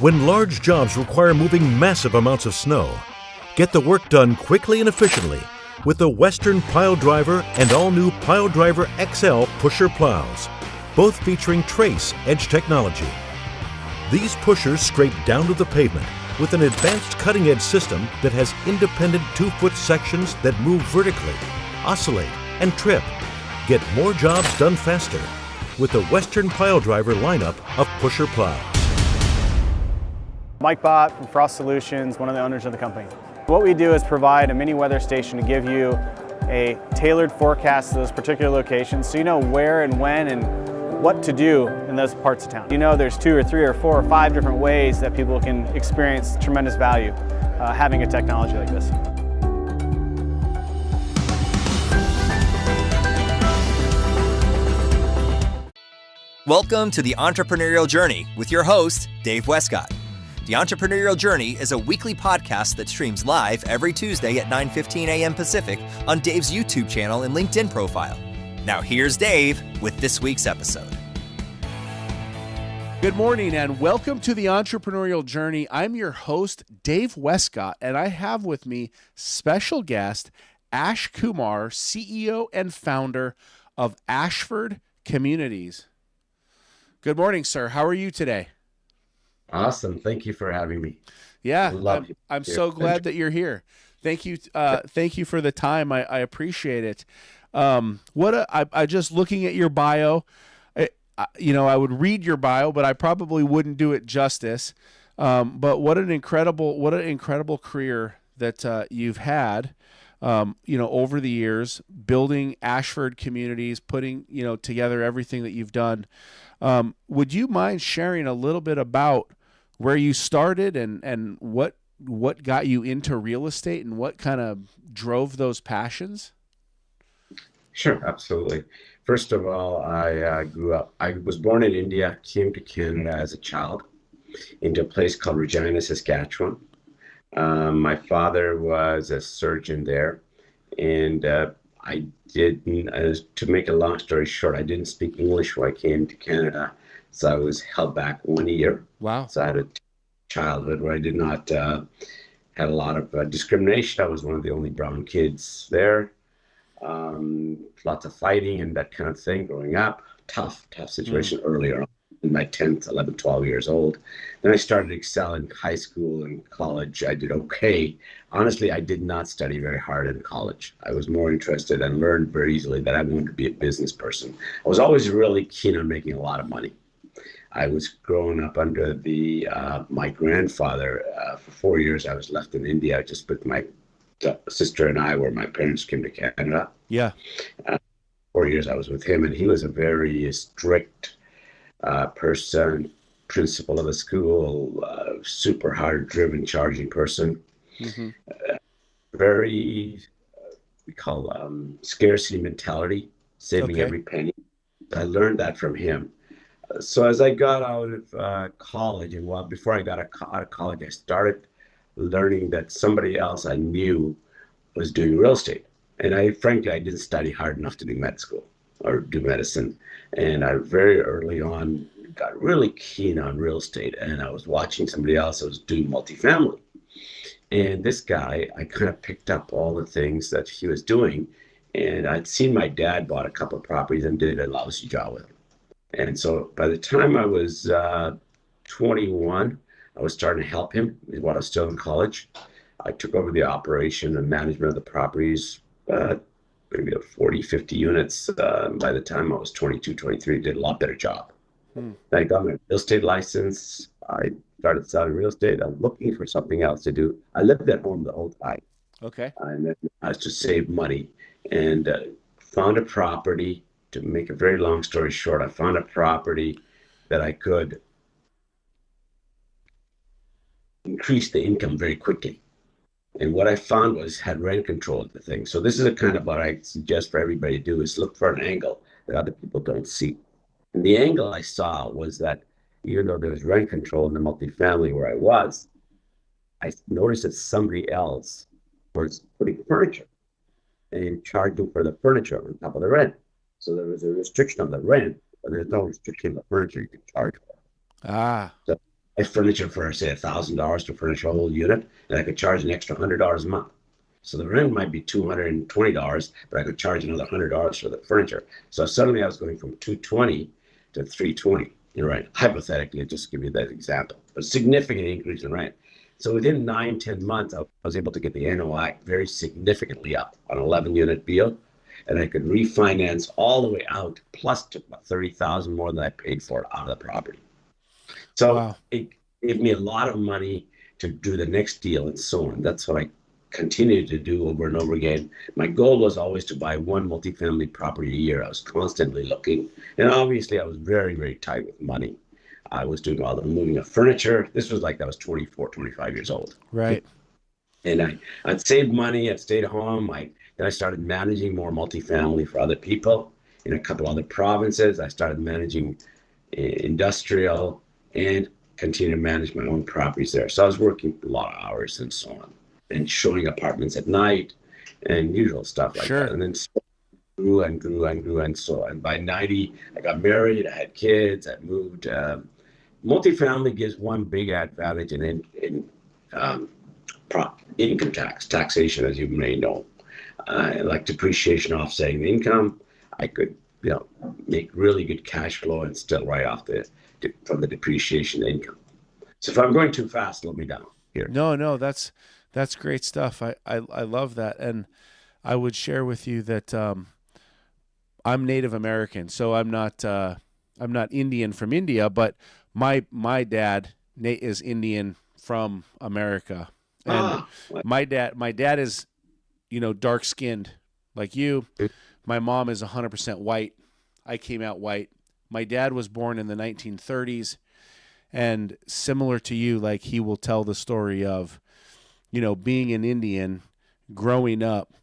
When large jobs require moving massive amounts of snow, get the work done quickly and efficiently with the Western Pile Driver and all-new Pile Driver XL pusher plows, both featuring Trace Edge technology. These pushers scrape down to the pavement with an advanced cutting-edge system that has independent 2-foot sections that move vertically, oscillate, and trip. Get more jobs done faster with the Western Pile Driver lineup of pusher plows. Mike Bott from Frost Solutions, one of the owners of the company. What we do is provide a mini weather station to give you a tailored forecast to those particular locations so you know where and when and what to do in those parts of town. You know there's 2 or 3 or 4 or 5 different ways that people can experience tremendous value having a technology like this. Welcome to the Entrepreneurial Journey with your host, Dave Wescott. The Entrepreneurial Journey is a weekly podcast that streams live every Tuesday at 9:15 a.m. Pacific on Dave's YouTube channel and LinkedIn profile. Now here's Dave with this week's episode. Good morning and welcome to the Entrepreneurial Journey. I'm your host, Dave Wescott, and I have with me special guest, Kumar, CEO and founder of Ashford Communities. Good morning, sir. How are you today? Awesome. Thank you for having me. Yeah, I'm so glad that you're here. Thank you. Thank you for the time. I appreciate it. I just looking at your bio, I would read your bio, but I probably wouldn't do it justice. But what an incredible career that you've had, over the years, building Ashford Communities, putting, together everything that you've done. Would you mind sharing a little bit about where you started and what got you into real estate and what kind of drove those passions? Sure, absolutely. First of all, I was born in India, came to Canada as a child into a place called Regina, Saskatchewan. My father was a surgeon there, and to make a long story short, I didn't speak English when I came to Canada, so I was held back 1 year. Wow. So I had a childhood where I did not have a lot of discrimination. I was one of the only brown kids there. Lots of fighting and that kind of thing growing up. Tough situation earlier on in my 10th, 11, 12 years old. Then I started to excel in high school and college. I did okay. Honestly, I did not study very hard in college. I was more interested and learned very easily that I wanted to be a business person. I was always really keen on making a lot of money. I was growing up under my grandfather. For 4 years, I was left in India just with my sister and I, where my parents came to Canada. Yeah. 4 years I was with him, and he was a very strict person, principal of the school, super hard-driven, charging person. Mm-hmm. Very, we call scarcity mentality, saving every penny. I learned that from him. So as I got out of college, and before I got out of college, I started learning that somebody else I knew was doing real estate. And frankly, I didn't study hard enough to do med school or do medicine. And I very early on got really keen on real estate. And I was watching somebody else that was doing multifamily. And this guy, I kind of picked up all the things that he was doing. And I'd seen my dad bought a couple of properties and did a lousy job with them. And so by the time I was 21, I was starting to help him while I was still in college. I took over the operation and management of the properties, maybe 40, 50 units. By the time I was 22, 23, did a lot better job. I got my real estate license. I started selling real estate. I was looking for something else to do. I lived at home the whole time. Okay. And then I was to save money and found a property. To make a very long story short, I found a property that I could increase the income very quickly. And what I found had rent control of the thing. So this is a kind of what I suggest for everybody to do, is look for an angle that other people don't see. And the angle I saw was that even though there was rent control in the multifamily where I was, I noticed that somebody else was putting furniture and charging for the furniture on top of the rent. So there was a restriction on the rent, but there's no restriction on the furniture you can charge for. Ah. So buy furniture for, say, $1,000 to furnish a whole unit, and I could charge an extra $100 a month. So the rent might be $220, but I could charge another $100 for the furniture. So suddenly I was going from $220 to $320. You're right. Hypothetically, just give you that example. A significant increase in rent. So within 9-10 months, I was able to get the NOI very significantly up on an 11-unit deal, and I could refinance all the way out, plus took about $30,000 more than I paid for it out of the property. So wow. It gave me a lot of money to do the next deal and so on. That's what I continued to do over and over again. My goal was always to buy one multifamily property a year. I was constantly looking, and obviously I was very, very tight with money. I was doing all the moving of furniture. This was like I was 24, 25 years old. Right. And I'd saved money. I'd stayed home. Then I started managing more multifamily for other people in a couple other provinces. I started managing industrial and continued to manage my own properties there. So I was working a lot of hours and so on, and showing apartments at night and usual stuff like that. And then grew and grew and grew and so on. By 90, I got married, I had kids, I moved. Multifamily gives one big advantage in income taxation, as you may know. Like depreciation offsetting the income, I could make really good cash flow and still write off from the depreciation income. So if I'm going too fast, slow me down here. No, that's great stuff. I love that. And I would share with you that I'm Native American, so I'm not Indian from India, but my dad, Nate, is Indian from America. And my dad is, dark skinned like you. My mom is 100% white. I came out white. My dad was born in the 1930s, and similar to you, like he will tell the story of, being an Indian, growing up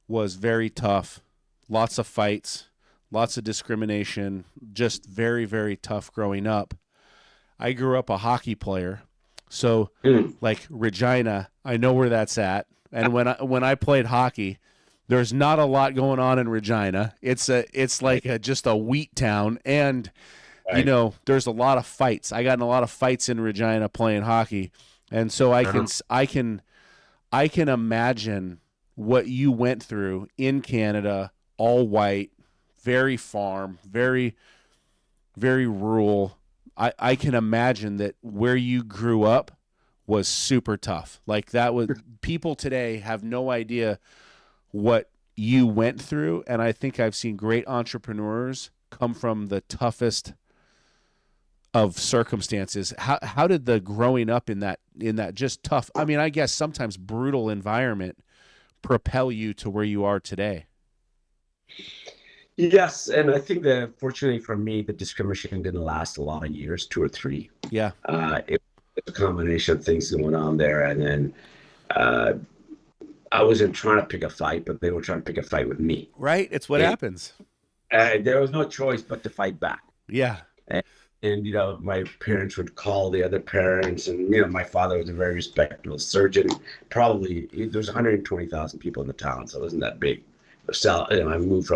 was very tough, lots of fights, lots of discrimination, just very, very tough growing up. I grew up a hockey player, so like Regina, I know where that's at. And when I played hockey, there's not a lot going on in Regina. It's like just a wheat town, and right. There's a lot of fights. I got in a lot of fights in Regina playing hockey, and so I can imagine what you went through in Canada, all white, very farm, very, very rural. I can imagine that where you grew up was super tough. Like that was, people today have no idea what you went through. And I think I've seen great entrepreneurs come from the toughest of circumstances. How did the growing up in that just tough, I mean, I guess sometimes brutal environment propel you to where you are today? Yes, and I think that fortunately for me, the discrimination didn't last a lot of years, 2 or 3. Yeah. It was a combination of things going on there, and then I wasn't trying to pick a fight, but they were trying to pick a fight with me. Right, it's what happens. There was no choice but to fight back. Yeah. And my parents would call the other parents, and my father was a very respectable surgeon. Probably there was 120,000 people in the town, so it wasn't that big. So I moved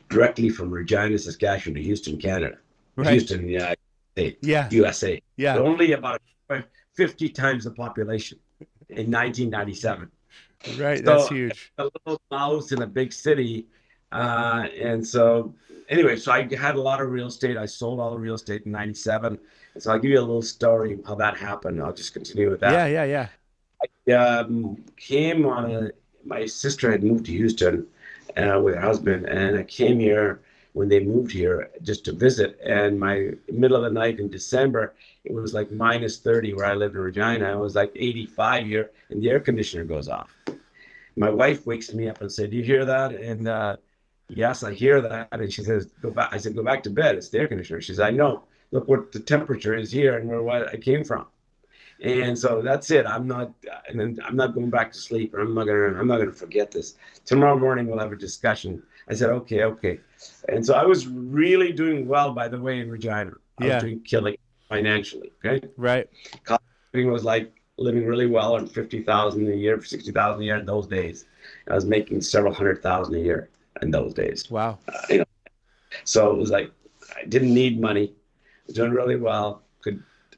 directly from Regina, Saskatchewan to Houston, Canada. Right. Houston, USA. Yeah. Only about 50 times the population in 1997. Right, that's huge. A little mouse in a big city. And so anyway, so I had a lot of real estate. I sold all the real estate in 97. And so I'll give you a little story of how that happened. I'll just continue with that. Yeah. I came on my sister had moved to Houston with her husband, and I came here when they moved here just to visit. And my middle of the night in December, it was like minus 30 where I lived in Regina. It was like 85 here, and the air conditioner goes off. My wife wakes me up and said, "Do you hear that?" And yes, I hear that. And she says, "Go back." I said, "Go back to bed. It's the air conditioner." She says, "I know. Look what the temperature is here and where I came from." And so that's it. I'm not going back to sleep. I'm not gonna forget this. Tomorrow morning we'll have a discussion. I said, okay. And so I was really doing well, by the way, in Regina. I was doing killing financially. Okay. Right. Living was like living really well on $50,000 a year, $60,000 a year in those days. I was making several $100,000 a year in those days. Wow. So it was like I didn't need money. I was doing really well.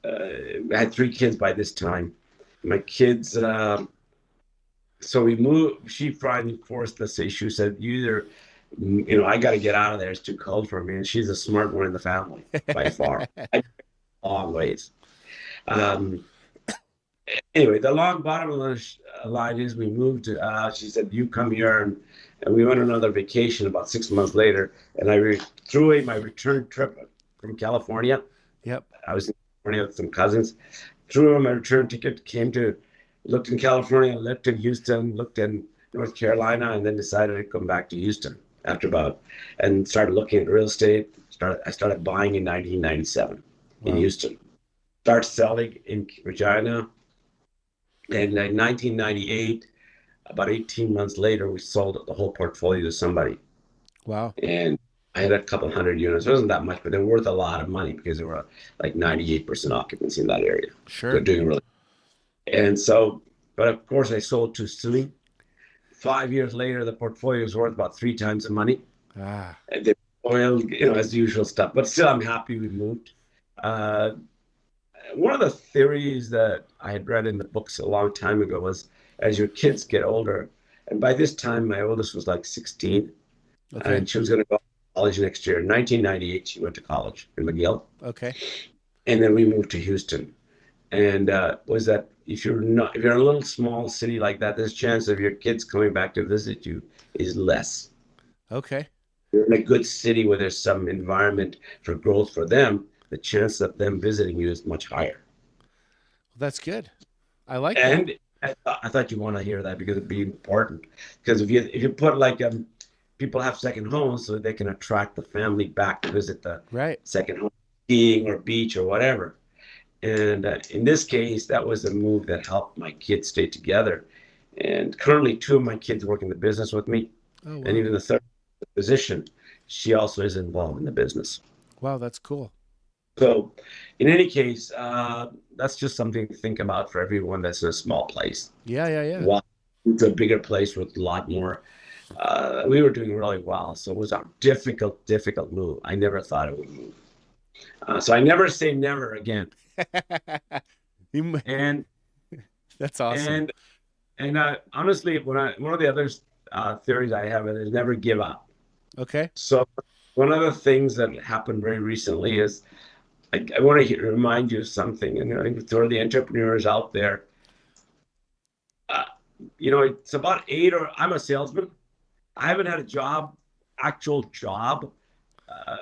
I had 3 kids by this time. My kids, so we moved. She finally forced this issue. Said, "You either, I got to get out of there. It's too cold for me." And she's the smart one in the family by far, long ways. Anyway, the long bottom of the line is we moved. She said, "You come here," and we went on another vacation about 6 months later. And I threw away my return trip from California. Yep. I was in California with some cousins. Threw away my return ticket. Looked in California, looked in Houston, looked in North Carolina, and then decided to come back to Houston and started looking at real estate. I started buying in 1997 in Houston. Started selling in Regina. And in 1998, about 18 months later, we sold the whole portfolio to somebody. Wow. And I had a couple hundred units. It wasn't that much, but they were worth a lot of money because they were like 98% occupancy in that area. Sure. They're doing really. And so, but of course I sold too soon. 5 years later, the portfolio was worth about 3 times the money. And the oil, as the usual stuff, but still I'm happy we moved. One of the theories that I had read in the books a long time ago was as your kids get older, and by this time my oldest was like 16, and she was going to go to college next year. In 1998, she went to college in McGill. Okay. And then we moved to Houston. And was that if you're in a little small city like that, there's a chance of your kids coming back to visit you is less. Okay. You're in a good city where there's some environment for growth for them, the chance of them visiting you is much higher. That's good. I like that. And I thought you want to hear that because it'd be important. Because if you put like people have second homes so they can attract the family back to visit the second home, skiing or beach or whatever. And in this case, that was a move that helped my kids stay together. And currently 2 of my kids work in the business with me. Oh, wow. And even the third physician, she also is involved in the business. Wow, that's cool. So in any case, that's just something to think about for everyone that's in a small place. Yeah. Well, it's a bigger place with a lot more. We were doing really well. So it was a difficult move. I never thought it would move. So I never say never again. And that's awesome. And honestly, one of the other theories I have is never give up. Okay. So one of the things that happened very recently is I want to remind you of something, and I think for the entrepreneurs out there, it's about I'm a salesman. I haven't had a actual job,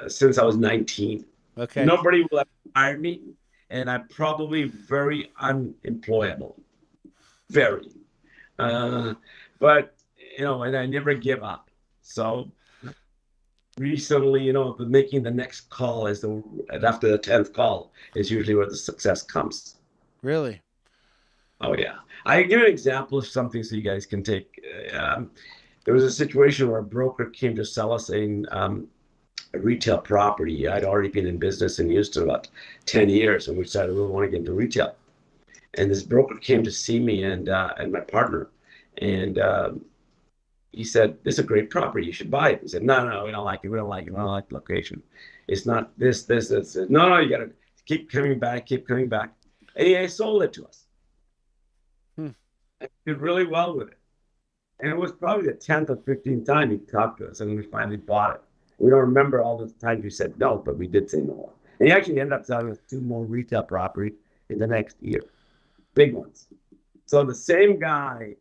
since I was 19. Okay. Nobody will ever hire me, and I'm probably very unemployable. Very. But, and I never give up. So recently, making the next call after the 10th call is usually where the success comes. Really? Oh, yeah. I give an example of something so you guys can take. There was a situation where a broker came to sell us a retail property. I'd already been in business in Houston about 10 years, and we decided we want to get into retail. And this broker came to see me and my partner, and he said, "This is a great property. You should buy it." We said, No, we don't like it. We don't like it. We don't like the location. It's not this. No, you got to keep coming back. And he sold it to us. I did really well with it. And it was probably the 10th or 15th time he talked to us, and we finally bought it. We don't remember all the times we said no, but we did say no. And he actually ended up selling us 2 more retail properties in the next year. Big ones. So the same guy,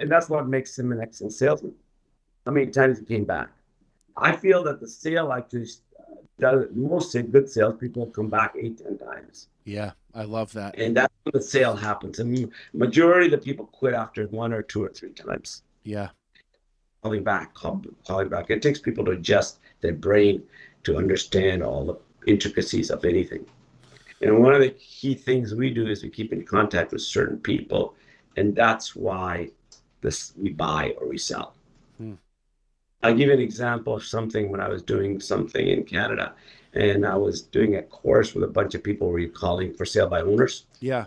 and that's what makes him an excellent salesman. How many times he came back? I feel that the sale actually does, most good salespeople come back 8-10 times. Yeah, I love that. And that's when the sale happens. And the majority of the people quit after 1 or 2 or 3 times. Yeah. Calling back. It takes people to adjust their brain to understand all the intricacies of anything. And one of the key things we do is we keep in contact with certain people, and that's why we buy or we sell. I'll give you an example of something when I was doing something in Canada, and I was doing a course with a bunch of people where you're calling for sale by owners. Yeah.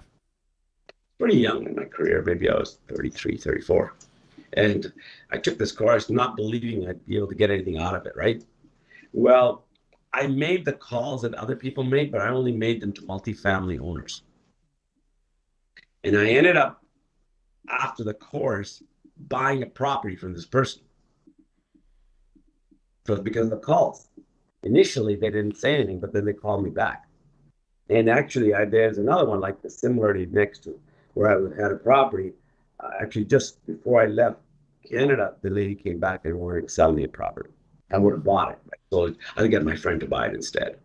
Pretty young in my career. Maybe I was 33, 34. And I took this course not believing I'd be able to get anything out of it, right? Well, I made the calls that other people made, but I only made them to multifamily owners. And I ended up, after the course, buying a property from this person. So it's because of the calls. Initially, they didn't say anything, but then they called me back. And actually, there's another one like this, similarly next to where I had a property. Actually, just before I left Canada, the lady came back and wanted to sell me a property. I would have bought it. So I would get my friend to buy it instead.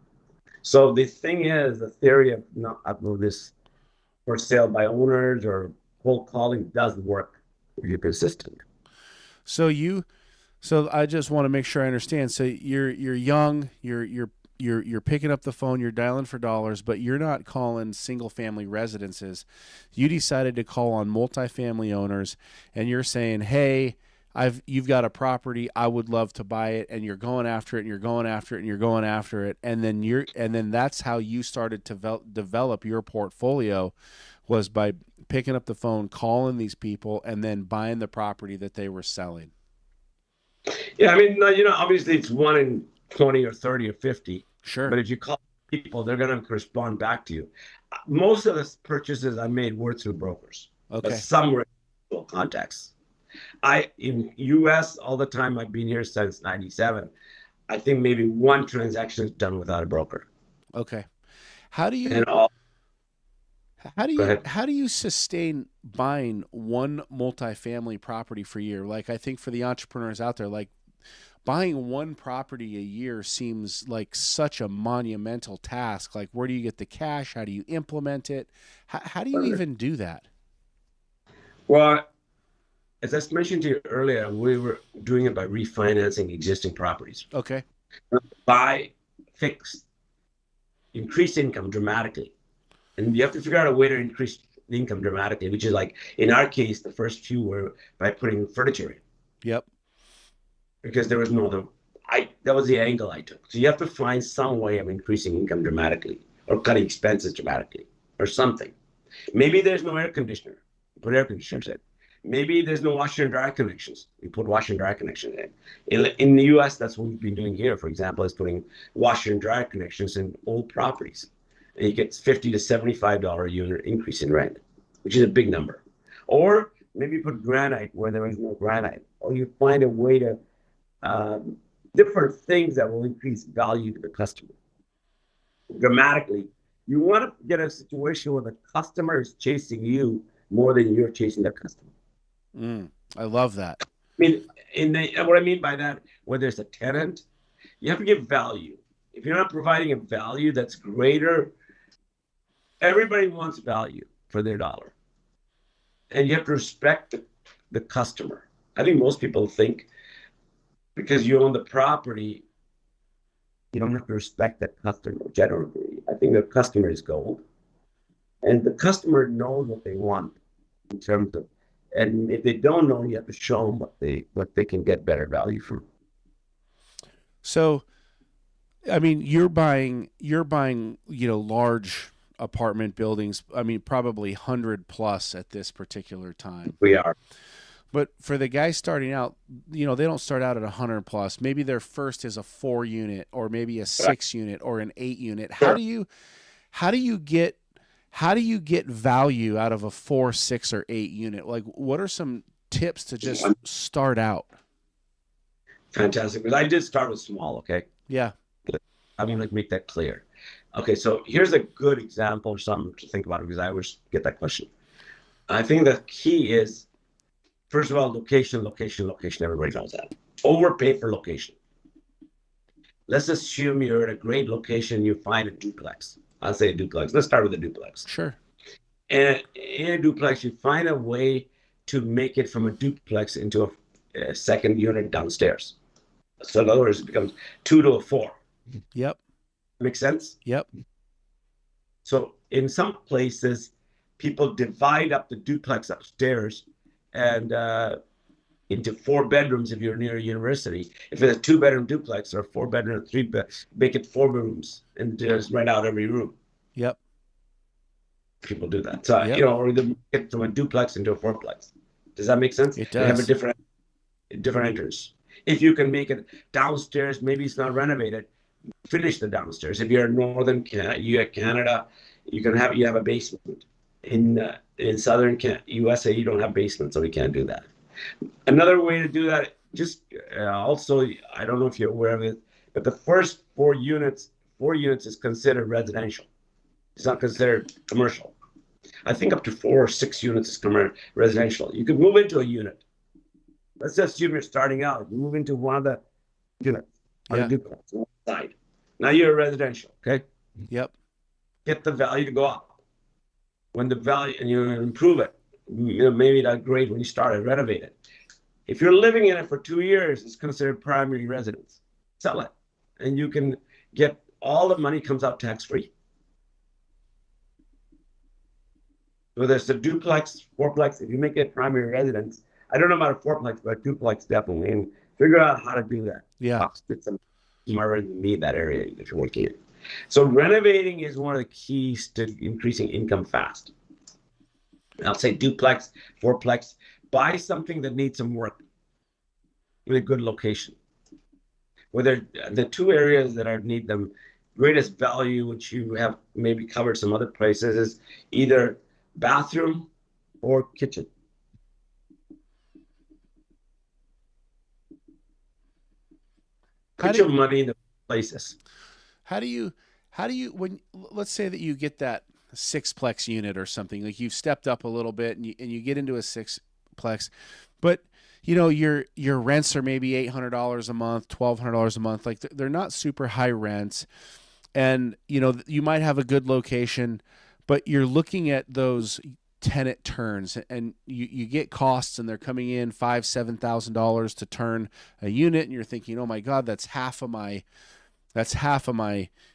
So the thing is, the theory of this for sale by owners or cold calling doesn't work if you're consistent. So I just want to make sure I understand. So you're young, you're picking up the phone, you're dialing for dollars, but you're not calling single family residences. You decided to call on multifamily owners, and you're saying, "Hey, you've got a property, I would love to buy it," and you're going after it, and you're going after it, and you're going after it, and then that's how you started to develop your portfolio, was by picking up the phone, calling these people, and then buying the property that they were selling. Yeah, I mean, obviously it's 1 in 20 or 30 or 50. Sure. But if you call people, they're going to respond back to you. Most of the purchases I made were through brokers. Okay. But some were contacts. In U.S., all the time I've been here since 97, I think maybe one transaction is done without a broker. Okay. How do you sustain buying one multifamily property per year? Like, I think for the entrepreneurs out there, like, buying one property a year seems like such a monumental task. Like, where do you get the cash? How do you implement it? How do you even do that? Well, as I mentioned to you earlier, we were doing it by refinancing existing properties. Okay. Buy, fix, increase income dramatically. And you have to figure out a way to increase the income dramatically, which is like, in our case, the first few were by putting furniture in. Yep. Because there was no other, that was the angle I took. So you have to find some way of increasing income dramatically, or cutting expenses dramatically, or something. Maybe there's no air conditioner, put air conditioners in. Maybe there's no washer and dryer connections, you put washer and dryer connections in. In the US, that's what we've been doing here, for example, is putting washer and dryer connections in old properties. And you get $50 to $75 a unit increase in rent, which is a big number. Or maybe you put granite where there is no granite, or you find a way to different things that will increase value to the customer dramatically. You want to get a situation where the customer is chasing you more than you're chasing the customer. I love that. I mean, what I mean by that, where there's a tenant, you have to give value. If you're not providing a value that's greater, everybody wants value for their dollar. And you have to respect the customer. I think most people think because you own the property, you don't have to respect that customer generally. I think the customer is gold. And the customer knows what they want in terms of, and if they don't know, you have to show them what they can get better value from. So, I mean, you're buying, large apartment buildings. I mean, probably 100+ at this particular time. We are. But for the guys starting out, they don't start out at 100+. Maybe their first is a 4 unit, or maybe a 6 unit, or an 8 unit. Sure. How do you get value out of a 4, 6, or 8 unit? Like, what are some tips to just start out? Fantastic. Because I did start with small. Okay. Yeah. I mean, make that clear. Okay. So here's a good example, something to think about, because I always get that question. I think the key is, first of all, location. Everybody knows that. Overpay for location. Let's assume you're at a great location. You find a duplex. I'll say a duplex. Let's start with a duplex. Sure. And in a duplex, you find a way to make it from a duplex into a second unit downstairs. So in other words, it becomes 2 to a 4. Yep. Make sense? Yep. So in some places, people divide up the duplex upstairs and into 4 bedrooms if you're near a university. If it's a 2-bedroom duplex, or 4-bedroom, 3-bed, make it 4 rooms and just rent out every room. Yep. People do that. So, yep. Or either get from a duplex into a 4-plex. Does that make sense? It does. They have a different entrance. If you can make it downstairs, maybe it's not renovated, finish the downstairs. If you're in northern Canada, you have a basement. In southern USA, you don't have basements, so we can't do that. Another way to do that, just also, I don't know if you're aware of it, but the first 4 units is considered residential. It's not considered commercial. I think up to 4 or 6 units is residential. You could move into a unit. Let's just assume you're starting out. You move into one of the units on the duplex on the side. Now you're a residential, okay? Yep. Get the value to go up. When the value, and you improve it, maybe that grade when you start it, renovate it. If you're living in it for 2 years, it's considered primary residence. Sell it, and you can get all the money comes out tax-free. Whether it's a duplex, fourplex, if you make it primary residence, I don't know about a fourplex, but a duplex definitely, and figure out how to do that. Yeah. Get some smarter than me that area if you're working it. So renovating is one of the keys to increasing income fast. I'll say duplex, fourplex, buy something that needs some work in a good location. Whether the 2 areas that need the greatest value, which you have maybe covered some other places, is either bathroom or kitchen. Put your money in the places. How do you when, let's say that you get that 6-plex unit or something, like you've stepped up a little bit and you get into a 6-plex, but your rents are maybe $800 a month, $1,200 a month. Like they're not super high rents, and you might have a good location, but you're looking at those tenant turns, and you get costs, and they're coming in $5,000-$7,000 to turn a unit, and you're thinking, oh my God, that's half of my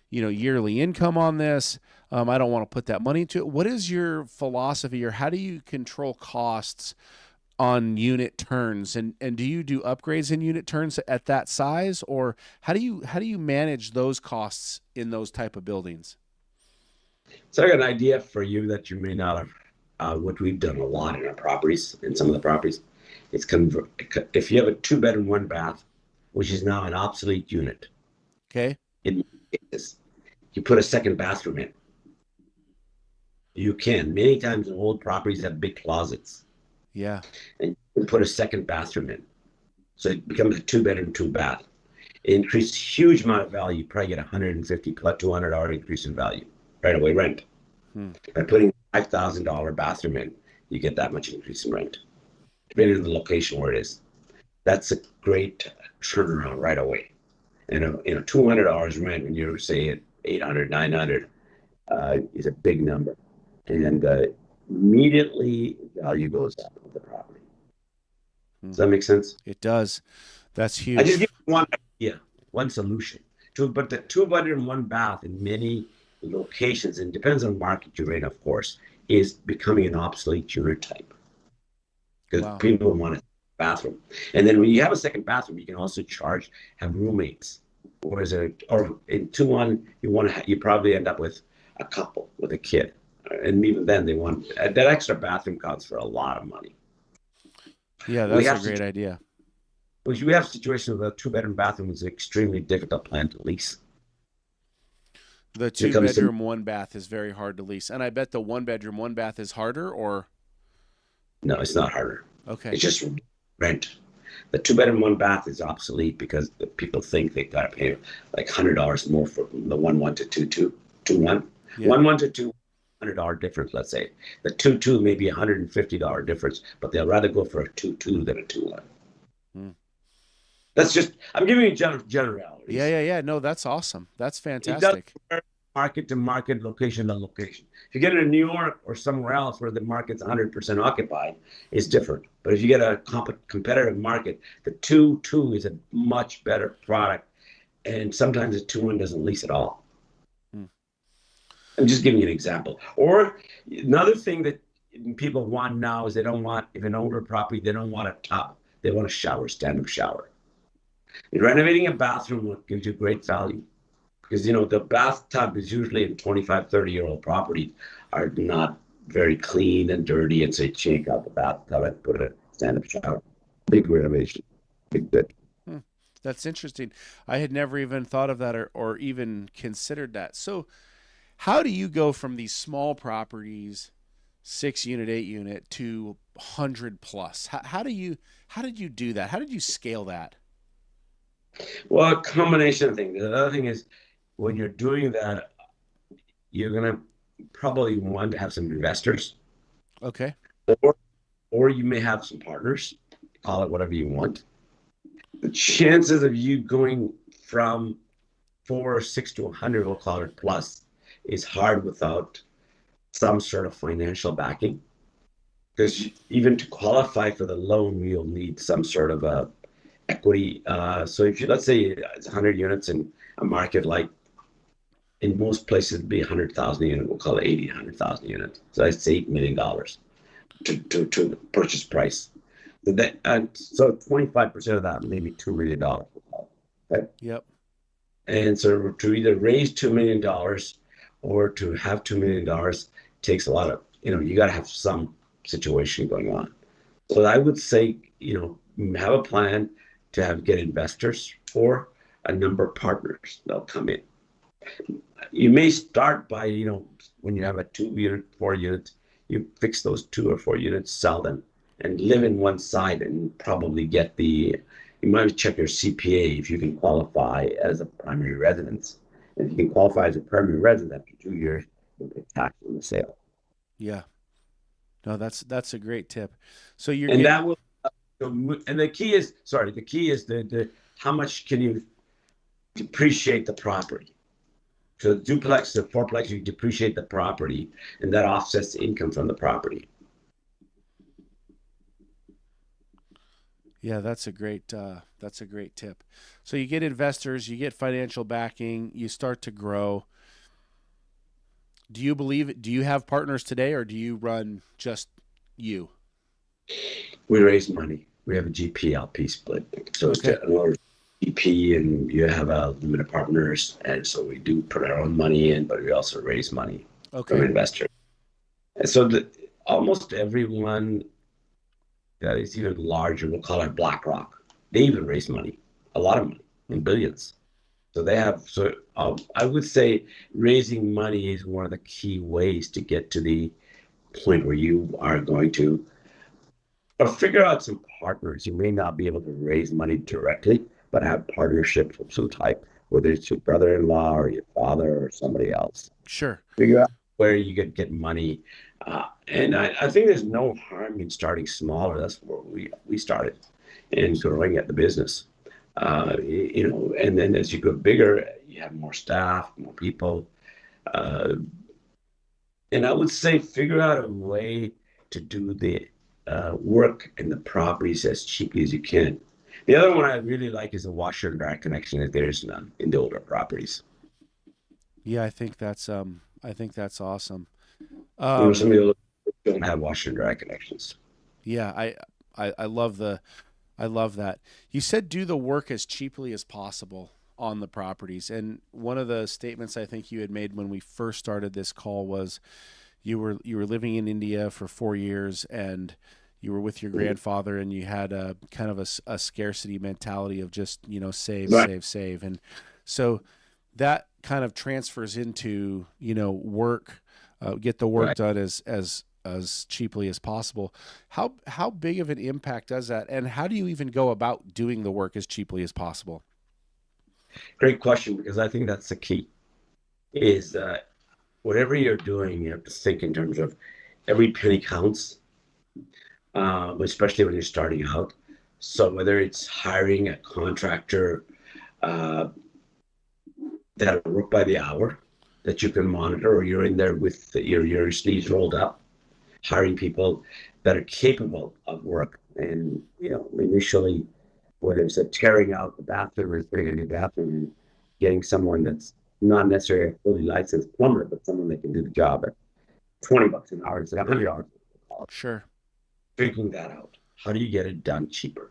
yearly income on this. I don't want to put that money into it. What is your philosophy, or how do you control costs on unit turns, and do you do upgrades in unit turns at that size, or how do you manage those costs in those type of buildings? So I got an idea for you that you may not have. What we've done a lot in our properties, in some of the properties, is if you have a 2-bedroom, 1 bath, which is now an obsolete unit. Okay. You put a 2nd bathroom in. You can. Many times old properties have big closets. Yeah. And you can put a 2nd bathroom in. So it becomes a 2-bedroom, 2-bath. It increased huge amount of value. You probably get $150 plus $200 increase in value right away, rent. By putting a $5,000 bathroom in, you get that much increase in rent, depending on the location where it is. That's a great turnaround right away. And $200 rent when you're say at $800, $900 is a big number, and immediately value goes up of the property. Does that make sense? It does. That's huge. I just give you one idea, one solution. But the 2-bedroom, 1 bath in many locations, and depends on market you're in, of course, is becoming an obsolete unit type, because people want a bathroom. And then when you have a 2nd bathroom, you can also have roommates. Or in 2-1, you probably end up with a couple with a kid, and even then they want that extra bathroom costs for a lot of money. Yeah, that's a great idea. Because we have situations where a 2-bedroom bathroom is an extremely difficult plan to lease. The 2-bedroom, 1 bath is very hard to lease. And I bet the 1-bedroom, 1 bath is harder, or? No, it's not harder. Okay. It's just rent. The 2-bedroom, 1 bath is obsolete because people think they got to pay like $100 more for the 1-1 to 2-1. Yeah. 1-1 to 2, $100 difference, let's say. The 2-2 may be $150 difference, but they'll rather go for a 2-2 than a 2-1. That's just, I'm giving you generalities. Yeah. No, that's awesome. That's fantastic. Market to market, location to location. If you get it in New York or somewhere else where the market's 100% occupied, it's different. But if you get a competitive market, the 2-2 is a much better product. And sometimes the 2-1 doesn't lease at all. I'm just giving you an example. Or another thing that people want now is if an older property, they don't want a tub. They want a shower, stand-up shower. Renovating a bathroom gives you great value, because the bathtub is usually in 25, 30-year-old properties are not very clean and dirty, and so you change out the bathtub and put a stand-up shower. Big renovation, big good. That's interesting. I had never even thought of that or even considered that. So how do you go from these small properties, 6-unit, 8-unit, to 100 plus? How did you do that? How did you scale that? Well, a combination of things. The other thing is when you're doing that, you're gonna probably want to have some investors, Okay. or you may have some partners. Call it whatever you want. The chances of you going from 4 or 6 to 100, we'll call it plus, is hard without some sort of financial backing. Because even to qualify for the loan, you'll need some sort of a equity. So if you, let's say it's 100 units in a market like, in most places it'd be 100,000 unit, we'll call it 80, 100,000 units. So that's $8 million to the purchase price. So 25% of that, maybe $2 million. Okay? Yep. And so to either raise $2 million or to have $2 million takes a lot of, you got to have some situation going on. So I would say, have a plan to get investors or a number of partners that'll come in. You may start by, when you have a 2-unit, 4-unit, you fix those 2 or 4 units, sell them, and live in one side, and probably you might check your CPA if you can qualify as a primary residence. If you can qualify as a primary resident after 2 years, you'll pay tax on the sale. Yeah. No, that's a great tip. So the key is the how much can you depreciate the property? So the duplex, the fourplex, you depreciate the property, and that offsets the income from the property. Yeah, that's a great tip. So you get investors, you get financial backing, you start to grow. Do you have partners today, or do you run just you? We raise money. We have a GP-LP split. So Okay. It's another GP, and you have a limited partners. And so we do put our own money in, but we also raise money from investors. And so almost everyone that is even larger, we'll call it BlackRock, they even raise money, a lot of money, in billions. So I would say raising money is one of the key ways to get to the point where you are going to figure out some partners. You may not be able to raise money directly, but have partnerships of some type, whether it's your brother-in-law or your father or somebody else. Sure. Figure out where you can get money. And I think there's no harm in starting smaller. That's where we started, and growing at the business. And then as you go bigger, you have more staff, more people. And I would say figure out a way to do the work in the properties as cheaply as you can. The other one I really like is a washer and dryer connection, if there is none in the older properties. Yeah, I think that's awesome. Some people don't have washer and dryer connections. Yeah, I love that. You said do the work as cheaply as possible on the properties. And one of the statements I think you had made when we first started this call was you were living in India for 4 years, and you were with your grandfather, and you had a kind of a scarcity mentality of just, save, right. save. And so that kind of transfers into, work, get the work right. done as cheaply as possible. How big of an impact does that? And how do you even go about doing the work as cheaply as possible? Great question, because I think that's the key, is whatever you're doing, you have to think in terms of every penny counts, especially when you're starting out. So whether it's hiring a contractor that'll work by the hour, that you can monitor, or you're in there with your sleeves rolled up, hiring people that are capable of work. And, initially, whether it's tearing out the bathroom or figuring a new bathroom, and getting someone that's not necessarily a fully licensed plumber, but someone that can do the job at $20 an hour instead of $100. Sure. Figuring that out. How do you get it done cheaper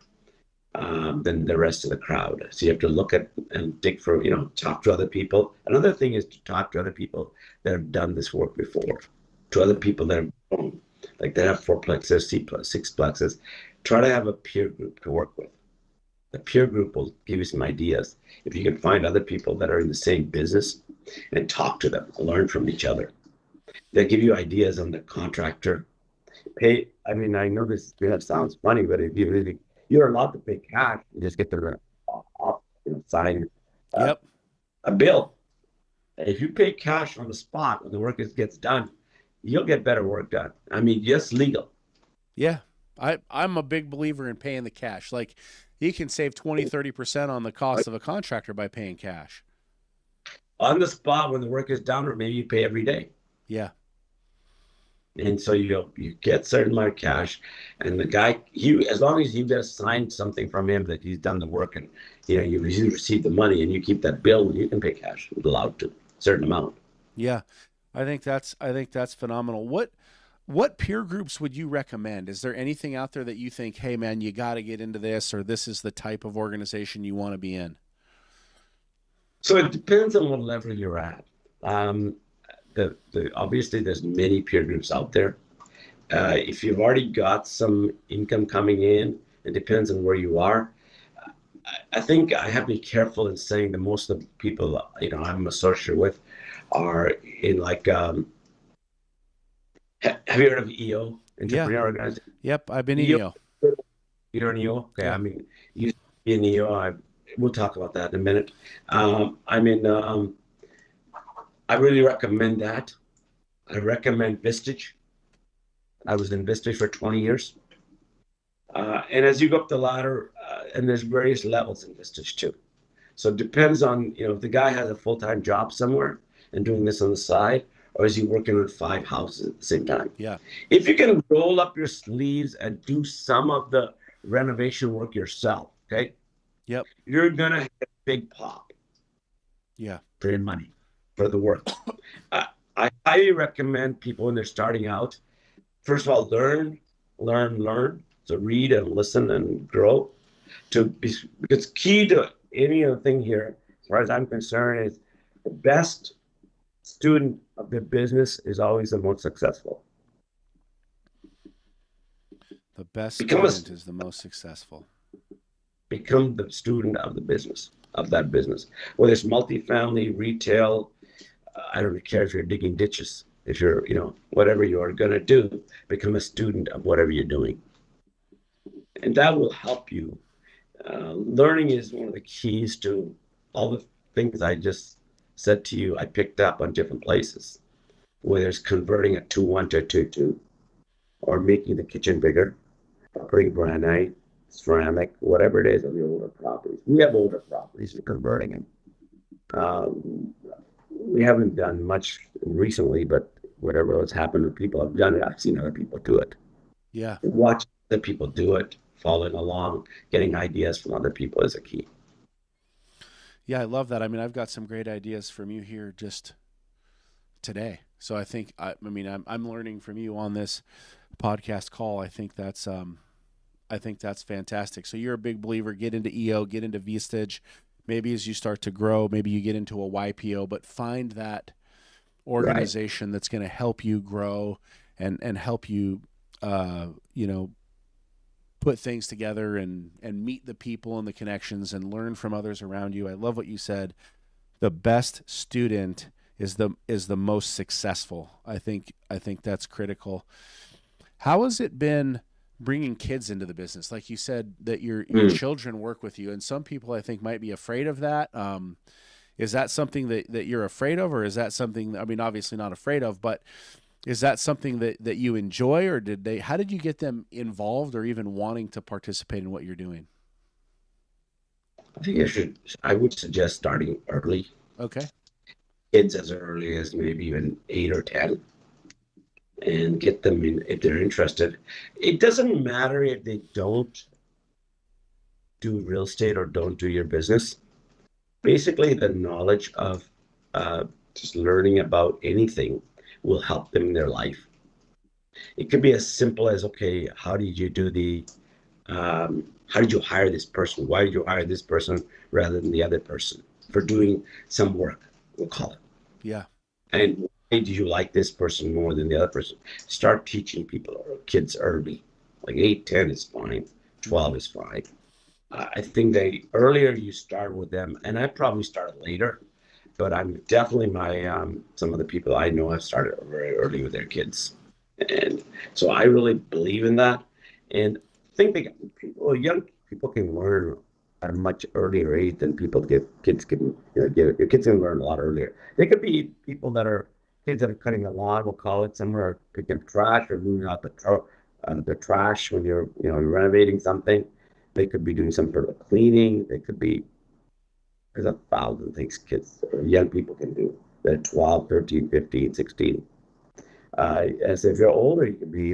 than the rest of the crowd? So you have to look at and dig for, talk to other people. Another thing is to talk to other people that have done this work before, to other people that have grown, like they have 4plexes, 6plexes. Try to have a peer group to work with. The peer group will give you some ideas. If you can find other people that are in the same business and talk to them, learn from each other, they'll give you ideas on the contractor. Pay. I mean, I know that sounds funny, but if you really, you're allowed to pay cash, you just get to sign Yep. a bill. If you pay cash on the spot when the work gets done, you'll get better work done. I mean, just legal. Yeah. I'm a big believer in paying the cash. Like, you can save 20-30% on the cost of a contractor by paying cash. On the spot when the work is done, or maybe you pay every day. Yeah. And so you get a certain amount of cash, and the guy, as long as you just signed something from him that he's done the work, and you receive the money, and you keep that bill, you can pay cash, allowed to a certain amount. Yeah, I think that's phenomenal. What peer groups would you recommend? Is there anything out there that you think, hey man, you got to get into this, or this is the type of organization you want to be in? So it depends on what level you're at. Obviously there's many peer groups out there. If you've already got some income coming in, it depends on where you are. I think I have to be careful in saying that most of the people I'm associated with are in like have you heard of EO, Entrepreneurial Organization? Yep, I've been EO. You're in EO? Okay, Yeah. I mean, you used to be in EO. We'll talk about that in a minute. I'm in. I really recommend that. I recommend Vistage. I was in Vistage for 20 years. And as you go up the ladder, and there's various levels in Vistage too. So it depends on, if the guy has a full-time job somewhere and doing this on the side, or is he working on 5 houses at the same time? Yeah. If you can roll up your sleeves and do some of the renovation work yourself, okay? Yep. You're going to get a big pop. Yeah. For your money, for the work. I highly recommend people when they're starting out, first of all, learn. So read and listen and grow. Because key to any other thing here, as far as I'm concerned, is the best student of the business is always the most successful. The best student is the most successful. Become the student of the business, of that business. Whether it's multifamily, retail, I don't care if you're digging ditches, if you're, whatever you are going to do, become a student of whatever you're doing. And that will help you. Learning is one of the keys to all the things I just said to you. I picked up on different places, whether it's converting a 2-1 to a 2-2, or making the kitchen bigger, or putting granite, ceramic, whatever it is on the older properties. We have older properties, we're converting them. We haven't done much recently, but whatever has happened when people have done it, I've seen other people do it. Yeah. Watch other people do it, following along, getting ideas from other people is a key. Yeah, I love that. I mean, I've got some great ideas from you here just today. So I think, I'm learning from you on this podcast call. I think that's fantastic. So you're a big believer, get into EO, get into Vistage. Maybe as you start to grow, maybe you get into a YPO, but find that organization that's going to help you grow and help you, put things together and meet the people and the connections and learn from others around you. I love what you said. The best student is the most successful. I think that's critical. How has it been bringing kids into the business? Like you said, that your children work with you, and some people I think might be afraid of that. Is that something that you're afraid of, or is that something, obviously not afraid of, but is that something that you enjoy, or how did you get them involved or even wanting to participate in what you're doing? I think I would suggest starting early. Okay. Kids as early as maybe even 8 or 10. And get them in if they're interested. It doesn't matter if they don't do real estate or don't do your business. Basically, the knowledge of just learning about anything will help them in their life. It could be as simple as, okay, how did you hire this person? Why did you hire this person rather than the other person for doing some work, we'll call it. Yeah. And why do you like this person more than the other person? Start teaching people or kids early. Like 8, 10 is fine. 12 is fine. I think the earlier you start with them, and I probably started later, but I'm definitely some of the people I know have started very early with their kids, and so I really believe in that, and I think young people can learn at a much earlier age than kids can. Your kids can learn a lot earlier. They could be people that are kids that are cutting a lawn, we'll call it, somewhere picking trash or moving out the trash when you're renovating something. They could be doing some sort of cleaning. There's 1,000 things kids or young people can do. They're 12, 13, 15, 16. As if you're older, you can be,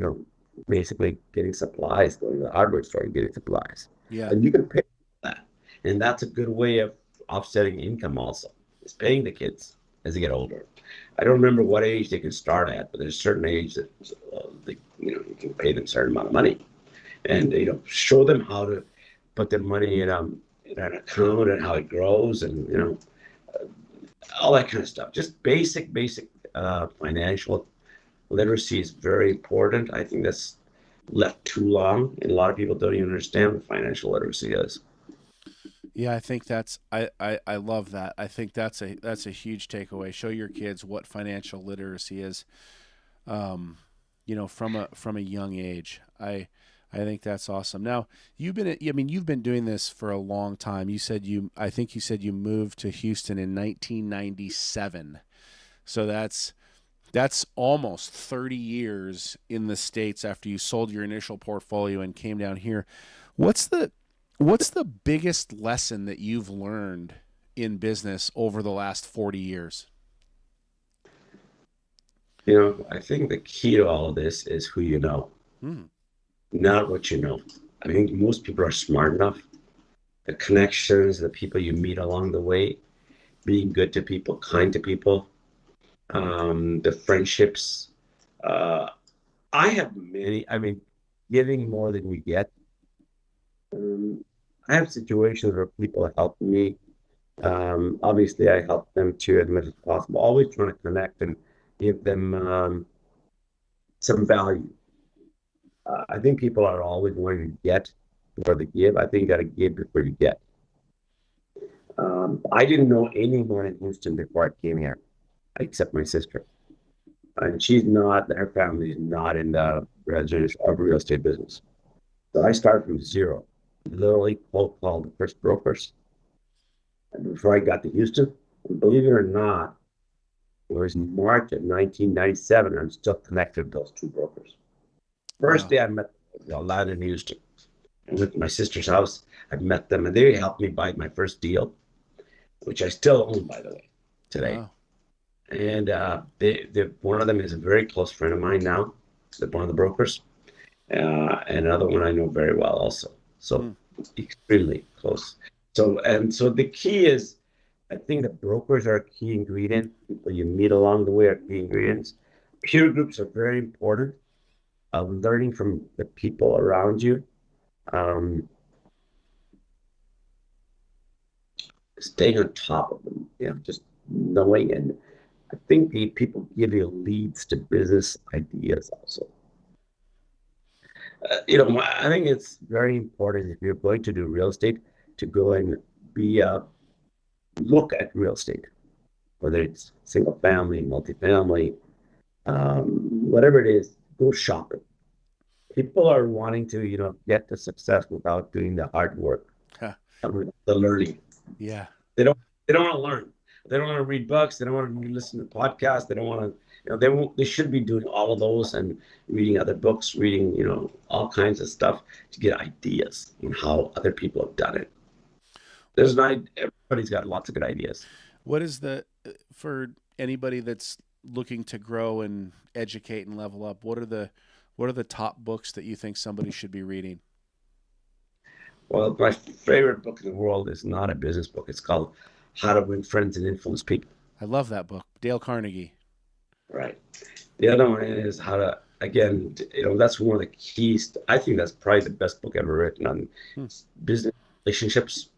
basically getting supplies, going to the hardware store and getting supplies. Yeah. And you can pay for that. And that's a good way of offsetting income also, is paying the kids as they get older. I don't remember what age they can start at, but there's a certain age that you can pay them a certain amount of money. And, show them how to put their money in an account and how it grows and, all that kind of stuff. Just basic financial literacy is very important. I think that's left too long, and a lot of people don't even understand what financial literacy is. Yeah, I think I love that. I think that's a huge takeaway. Show your kids what financial literacy is, from a young age. I think that's awesome. Now, you've been doing this for a long time. I think you said you moved to Houston in 1997. So that's almost 30 years in the States after you sold your initial portfolio and came down here. What's the biggest lesson that you've learned in business over the last 40 years? I think the key to all of this is who you know, not what you know. I think most people are smart enough. The connections, the people you meet along the way, being good to people, kind to people, the friendships. I have many, giving more than you get. I have situations where people help me. Obviously, I help them too as much as possible. Always trying to connect and give them some value. I think people are always wanting to get before they give. I think you got to give before you get. I didn't know anyone in Houston before I came here, except my sister. And her family is not in the real estate business. So I started from zero, literally cold called the first brokers. And before I got to Houston, and believe it or not, it was March of 1997, I'm still connected to those two brokers. First day I met them, land in Houston. I went to my sister's house. I met them, and they helped me buy my first deal, which I still own, by the way, today. Wow. And one of them is a very close friend of mine now, one of the brokers, and another one I know very well also. So extremely close. So the key is, I think the brokers are a key ingredient. People you meet along the way are key ingredients. Peer groups are very important. Learning from the people around you. Staying on top of them, just knowing. And I think the people give you leads to business ideas also. I think it's very important if you're going to do real estate to go and look at real estate, whether it's single family, multifamily, whatever it is, go shopping. People are wanting to, get to success without doing the hard work, the learning. Yeah. They don't want to learn. They don't want to read books. They don't want to listen to podcasts. They don't want to, they should be doing all of those and reading other books, reading, all kinds of stuff to get ideas on how other people have done it. Everybody's got lots of good ideas. What is for anybody that's looking to grow and educate and level up, what are the top books that you think somebody should be reading? Well, my favorite book in the world is not a business book. It's called How to Win Friends and Influence People. I love that book. Dale Carnegie. Right. The other one is how to, again, that's one of the keys. I think that's probably the best book ever written on business relationships,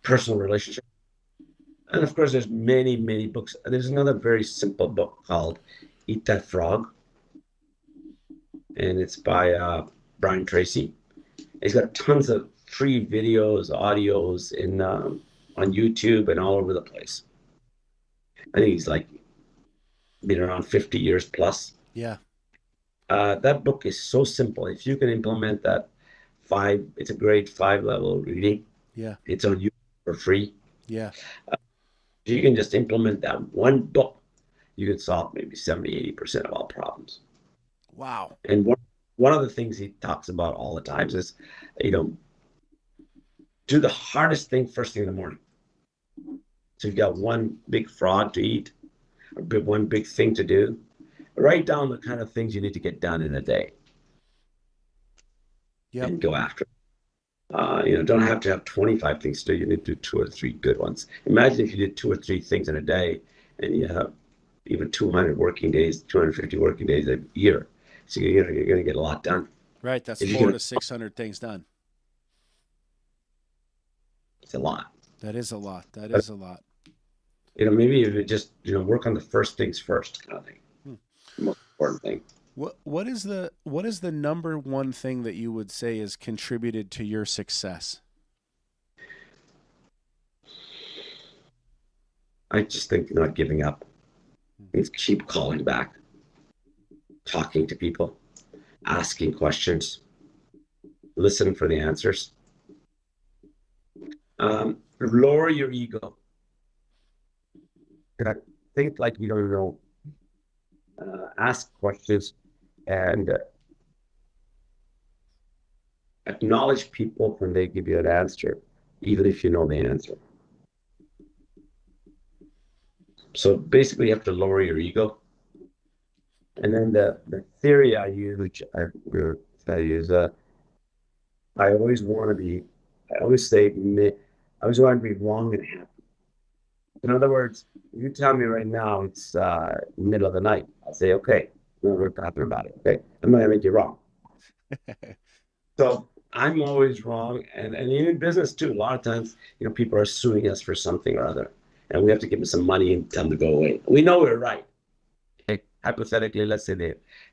personal relationships. And of course, there's many, many books. There's another very simple book called Eat That Frog. And it's by Brian Tracy. He's got tons of free videos, audios on YouTube and all over the place. I think he's like been around 50 years plus. Yeah. That book is so simple. If you can implement that it's a grade 5 level reading. Yeah. It's on YouTube for free. Yeah. If you can just implement that one book, you can solve maybe 70-80% of all problems. Wow. And one of the things he talks about all the times is, do the hardest thing first thing in the morning. So you've got one big frog to eat, or one big thing to do. Write down the kind of things you need to get done in a day. Yep. And go after it. Don't have to have 25 things to do. You need to do 2 or 3 good ones. Imagine if you did 2 or 3 things in a day, and you have even 200 working days, 250 working days a year. So you're going to get a lot done. Right. That's 400 to 600 things done. It's a lot. That is a lot. That is a lot. Maybe if you just, work on the first things first kind of thing. The most important thing. What is the number one thing that you would say has contributed to your success? I just think not giving up. It's keep calling back, talking to people, asking questions, listen for the answers. Lower your ego. Think like you don't know. Ask questions and acknowledge people when they give you an answer, even if you know the answer. So basically, you have to lower your ego. And then the theory I use, which I use, I always want to be wrong and happy. In other words, you tell me right now it's middle of the night. I'll say, okay, we're talking about it. Okay, I'm not gonna make you wrong. So I'm always wrong, and in business too. A lot of times, people are suing us for something or other, and we have to give them some money and tell them to go away. We know we're right. Okay, hypothetically, let's say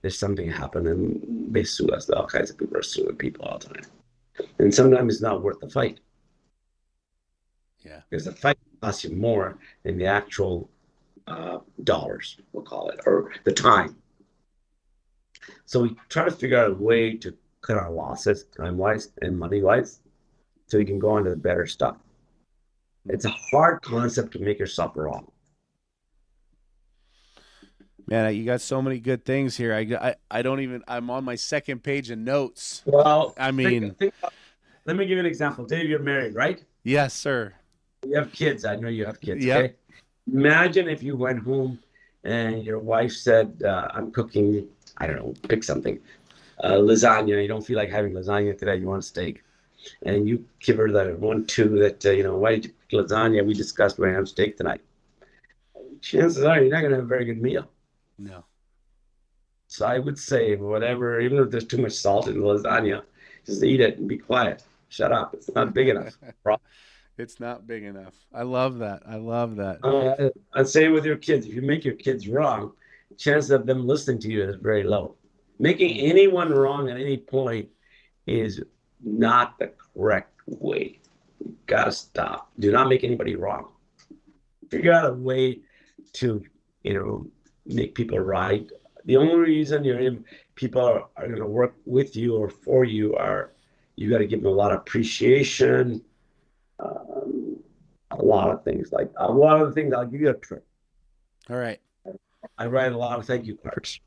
there's something happened and they sue us. All kinds of people are suing people all the time, and sometimes it's not worth the fight. Yeah, because the fight costs you more than the actual dollars, we'll call it, or the time. So we try to figure out a way to cut our losses, time-wise and money-wise, so we can go on to the better stuff. It's a hard concept to make yourself wrong. Man, you got so many good things here. I don't even. I'm on my second page of notes. Well, I mean, let me give you an example. Dave, you're married, right? Yes, sir. You have kids. I know you have kids. Yep. Okay. Imagine if you went home and your wife said, I'm cooking, I don't know, pick something, lasagna. You don't feel like having lasagna today. You want steak. And you give her the 1-2 that, why did you pick lasagna? We discussed we're going to have steak tonight. Chances are you're not going to have a very good meal. No. So I would say, whatever, even if there's too much salt in the lasagna, just eat it and be quiet. Shut up. It's not big enough. It's not big enough. I love that. I love that. I'd say with your kids, if you make your kids wrong, the chance of them listening to you is very low. Making anyone wrong at any point is not the correct way. You gotta stop. Do not make anybody wrong. Figure out a way to, make people right. The only reason people are going to work with you or for you are you got to give them a lot of appreciation. A lot of things. I'll give you a trick. All right. I write a lot of thank you cards.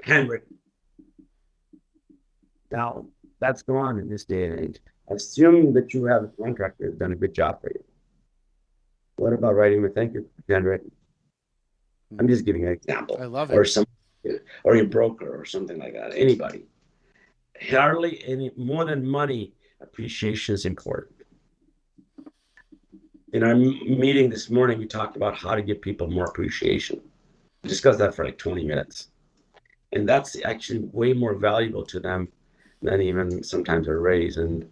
Handwritten. Now, that's gone in this day and age. Assume that you have a contractor who's done a good job for you. What about writing a thank you handwritten? I'm just giving an example. I love it. Or your broker or something like that. Anybody. Hardly any more than money. Appreciation is important. In our meeting this morning, we talked about how to give people more appreciation. We discussed that for like 20 minutes. And that's actually way more valuable to them than even sometimes a raise. And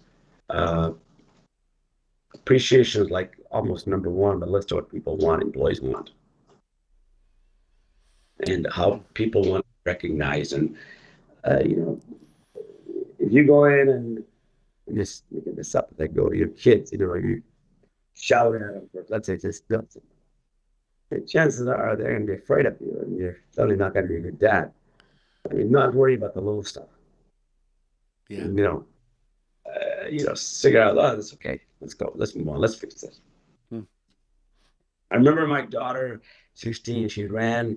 appreciation is like almost number one on the list of what people want, employees want. And how people want to recognize. And, if you go in and just making this up. They go to your kids, you shout at them for, let's say, just nothing. And chances are they're going to be afraid of you, and you're certainly not going to be a good dad. I mean, not worry about the little stuff. Yeah. Figure out, oh, that's okay. Let's go. Let's move on. Let's fix this. I remember my daughter, 16, she literally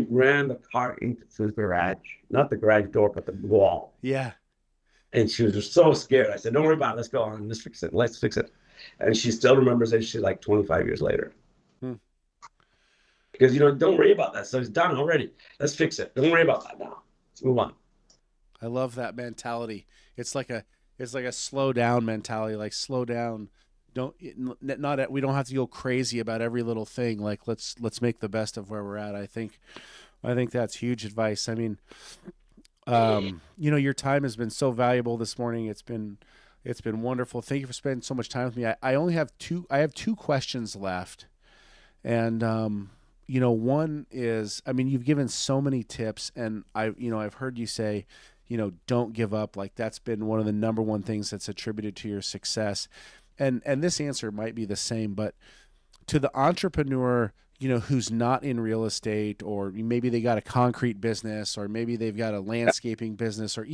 ran the car into the garage, not the garage door, but the wall. Yeah. And she was just so scared. I said, don't worry about it. Let's go on. Let's fix it. Let's fix it. And she still remembers it. She's like 25 years later. Because, don't worry about that. So it's done already. Let's fix it. Don't worry about that now. Let's move on. I love that mentality. It's like a slow down mentality. Like, slow down. We don't have to go crazy about every little thing. Like, let's make the best of where we're at. I think that's huge advice. I mean, your time has been so valuable this morning. It's been wonderful. Thank you for spending so much time with me. I have two questions left. And, one is, I mean, you've given so many tips, and I've heard you say, don't give up. Like, that's been one of the number one things that's attributed to your success. And this answer might be the same, but to the entrepreneur, who's not in real estate, or maybe they got a concrete business, or maybe they've got a landscaping business, or,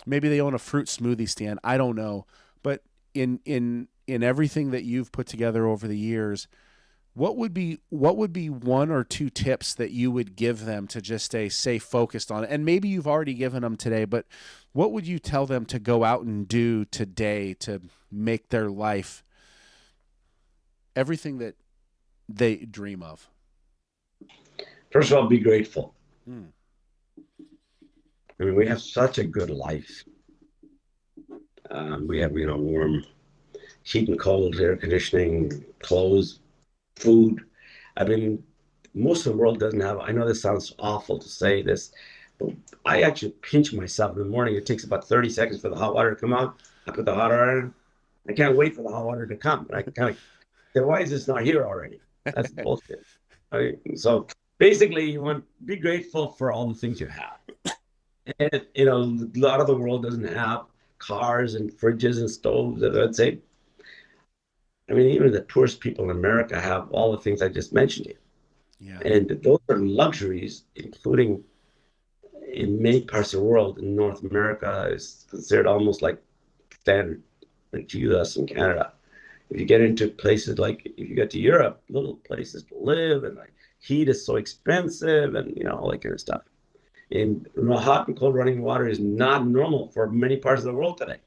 maybe they own a fruit smoothie stand. I don't know. But in everything that you've put together over the years, what would be one or two tips that you would give them to just stay focused on it? And maybe you've already given them today, but what would you tell them to go out and do today to make their life everything that they dream of? First of all, be grateful. I mean, we have such a good life. We have, warm heat and cold, air conditioning, clothes, food. I mean, most of the world doesn't have. I know this sounds awful to say this, but I actually pinch myself in the morning. It takes about 30 seconds for the hot water to come out. I put the hot water in. I can't wait for the hot water to come. I kind of say, why is this not here already? That's bullshit. So basically, you want to be grateful for all the things you have. And, a lot of the world doesn't have cars and fridges and stoves. I'd say, I mean, even the poorest people in America have all the things I just mentioned to you. Yeah. And those are luxuries, including in many parts of the world. In North America, is considered almost like standard, like U.S. and Canada. If you get into places like, if you get to Europe, little places to live, and like heat is so expensive, and all that kind of stuff. And hot and cold running water is not normal for many parts of the world today.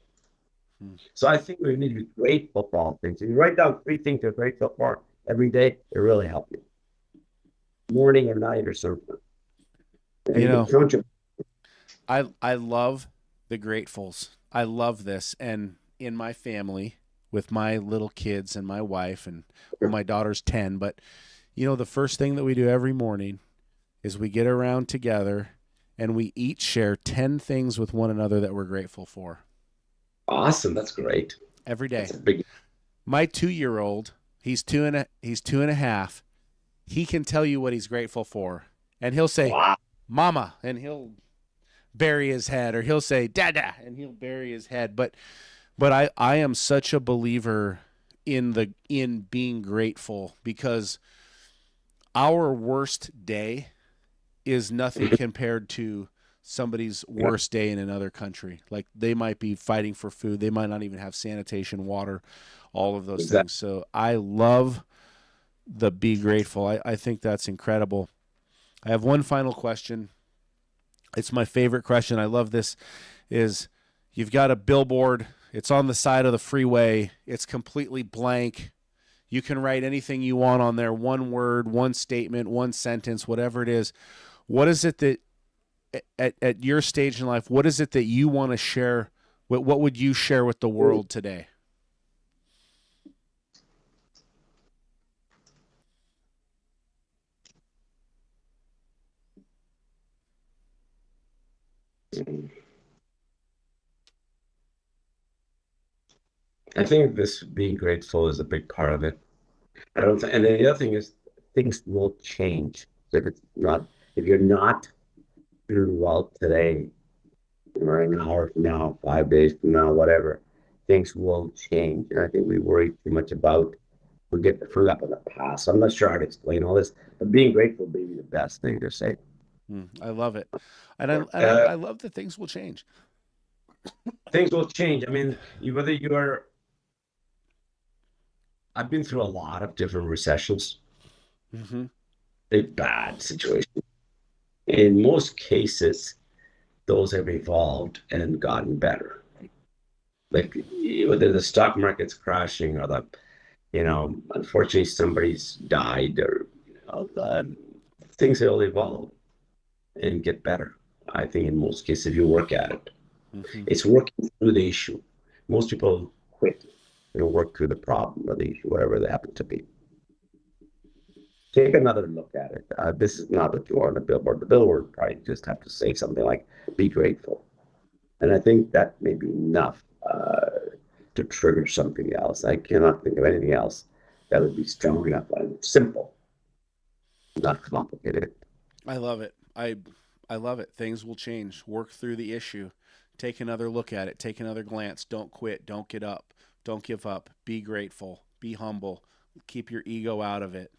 So I think we need to be grateful for all things. If you write down 3 things you're grateful for every day, it really helps you. Morning or night or something. I love the gratefuls. I love this. And in my family, with my little kids and my wife, and my daughter's 10, but the first thing that we do every morning is we get around together and we each share 10 things with one another that we're grateful for. Awesome. That's great. Every day. That's a big... My 2-year-old, he's two and a half. He can tell you what he's grateful for. And he'll say, wow, Mama, and he'll bury his head, or he'll say, Dada, and he'll bury his head. But I am such a believer in being grateful, because our worst day is nothing compared to somebody's worst day in another country. Like, they might be fighting for food. They might not even have sanitation, water, all of those things. So I love the be grateful. I think that's incredible. I have one final question. It's my favorite question. I love this. Is, you've got a billboard. It's on the side of the freeway. It's completely blank. You can write anything you want on there. One word, one statement, one sentence, whatever it is. What is it that, at your stage in life, what is it that you want to share? What would you share with the world today? I think this being grateful is a big part of it. And the other thing is, things will change. If you're not doing well today, or an hour from now, 5 days from now, whatever, things will change. And I think we worry too much about, we get hung up in the past. I'm not sure how to explain all this, but being grateful may be the best thing to say. I love it. And I love that things will change. Things will change. I mean, whether you are, I've been through a lot of different recessions, a bad situation. In most cases, those have evolved and gotten better. Like whether the stock market's crashing or unfortunately somebody's died or things will evolve and get better. I think in most cases, if you work at it, it's working through the issue. Most people quit. They don't work through the problem or the issue, whatever they happen to be. Take another look at it. This is not what you want on the billboard. The billboard probably just have to say something like, be grateful. And I think that may be enough to trigger something else. I cannot think of anything else that would be strong enough and simple, not complicated. I love it. I love it. Things will change. Work through the issue. Take another look at it. Take another glance. Don't quit. Don't get up. Don't give up. Be grateful. Be humble. Keep your ego out of it.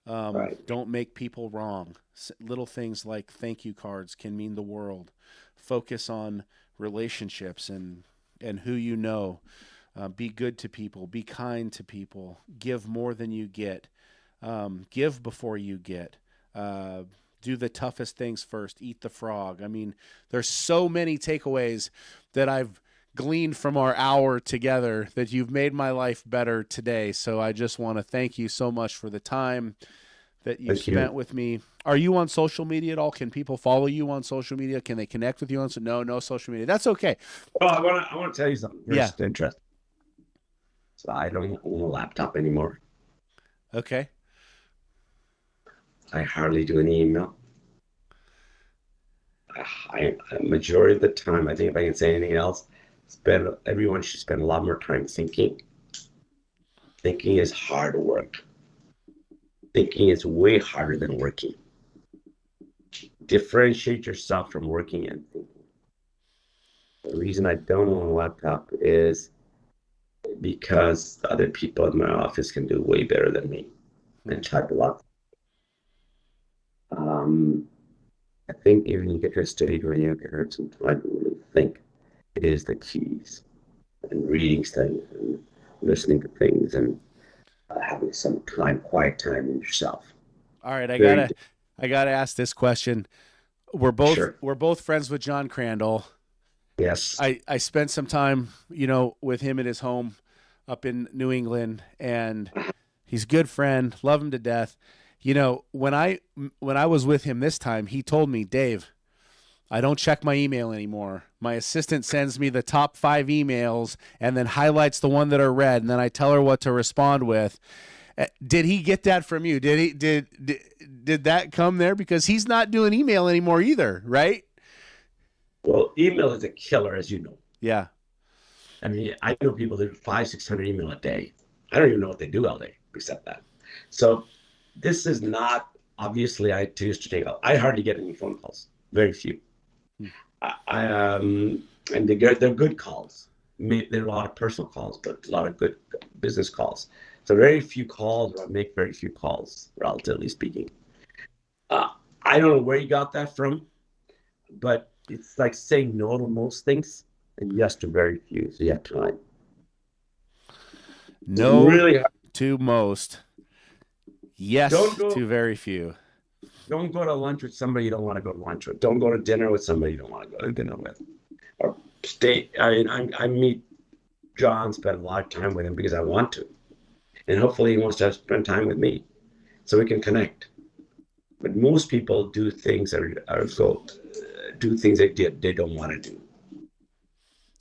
Right. Don't make people wrong. Little things like thank you cards can mean the world. Focus on relationships and who you know. Be good to people. Be kind to people. Give more than you get. Give before you get. Do the toughest things first. Eat the frog. I mean, there's so many takeaways that I've gleaned from our hour together that you've made my life better today. So I just want to thank you so much for the time that you spent with me. Are you on social media at all? Can people follow you on social media? Can they connect with you on? No social media. That's okay. Well, I want to tell you something. Just interesting. So I don't own a laptop anymore. Okay. I hardly do any email. Majority of the time, I think if I can say anything else, everyone should spend a lot more time thinking. Thinking is hard work. Thinking is way harder than working. Differentiate yourself from working and thinking. The reason I don't own a laptop is because other people in my office can do way better than me and type a lot. I think even you get to a stage where you get some time to really think, it is the keys, and reading things and listening to things and having some quiet time in yourself. All right, I gotta ask this question. We're both friends with John Crandall. Yes. I spent some time, with him at his home up in New England, and he's a good friend, love him to death. When I was with him this time, he told me, Dave, I don't check my email anymore. My assistant sends me the top 5 emails and then highlights the one that are read, and then I tell her what to respond with. Did he get that from you? Did that come there? Because he's not doing email anymore either, right? Well, email is a killer, as you know. Yeah. I mean, I know people that do 500-600 email a day. I don't even know what they do all day except that. So this is not, obviously, I used to take, I hardly get any phone calls, very few. And they're good calls. There are a lot of personal calls, but a lot of good business calls. So very few calls, or I make very few calls, relatively speaking. I don't know where you got that from, but it's like saying no to most things and yes to very few, so you have time. No really hard. To most. Yes to very few. Don't go to lunch with somebody you don't want to go to lunch with. Don't go to dinner with somebody you don't want to go to dinner with. Or stay. I mean, I meet John, spend a lot of time with him because I want to. And hopefully he wants to spend time with me so we can connect. But most people do things do things they don't want to do.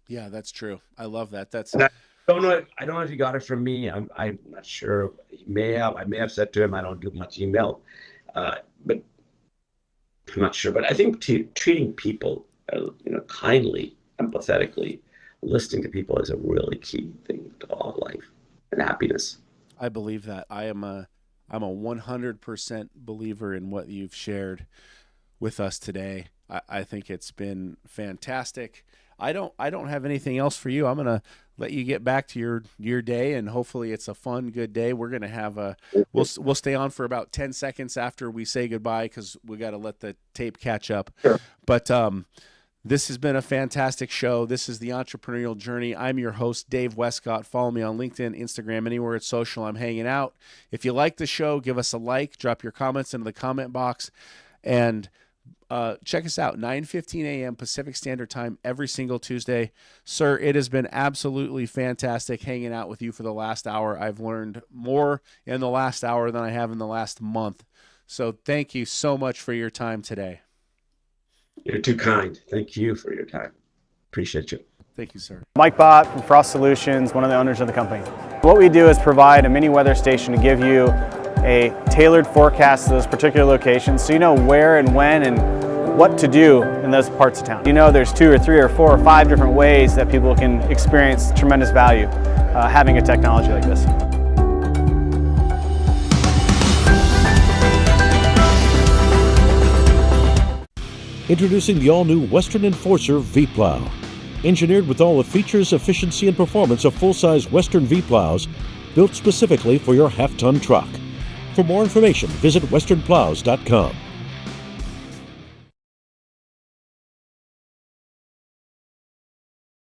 Yeah, that's true. I love that. I don't know if he got it from me. I'm not sure. I may have said to him, I don't do much email, but I'm not sure. But I think treating people, kindly, empathetically, listening to people is a really key thing to all life and happiness. I believe that. I'm a 100% believer in what you've shared with us today. I think it's been fantastic. I don't have anything else for you. I'm gonna let you get back to your day, and hopefully it's a fun, good day. We're gonna have we'll stay on for about 10 seconds after we say goodbye because we got to let the tape catch up. Sure. But this has been a fantastic show. This is the Entrepreneurial Journey. I'm your host, Dave Wescott. Follow me on LinkedIn, Instagram, anywhere it's social. I'm hanging out. If you like the show, give us a like. Drop your comments into the comment box, and check us out, 9:15 a.m. Pacific Standard Time every single Tuesday. Sir, it has been absolutely fantastic hanging out with you for the last hour. I've learned more in the last hour than I have in the last month. So thank you so much for your time today. You're too kind. Thank you for your time. Appreciate you. Thank you, sir. Mike Bott from Frost Solutions, one of the owners of the company. What we do is provide a mini weather station to give you a tailored forecast to those particular locations so you know where and when and what to do in those parts of town. You know there's 2 or 3 or 4 or 5 different ways that people can experience tremendous value having a technology like this. Introducing the all-new Western Enforcer V-Plow. Engineered with all the features, efficiency, and performance of full-size Western V-Plows, built specifically for your half-ton truck. For more information, visit westernplows.com.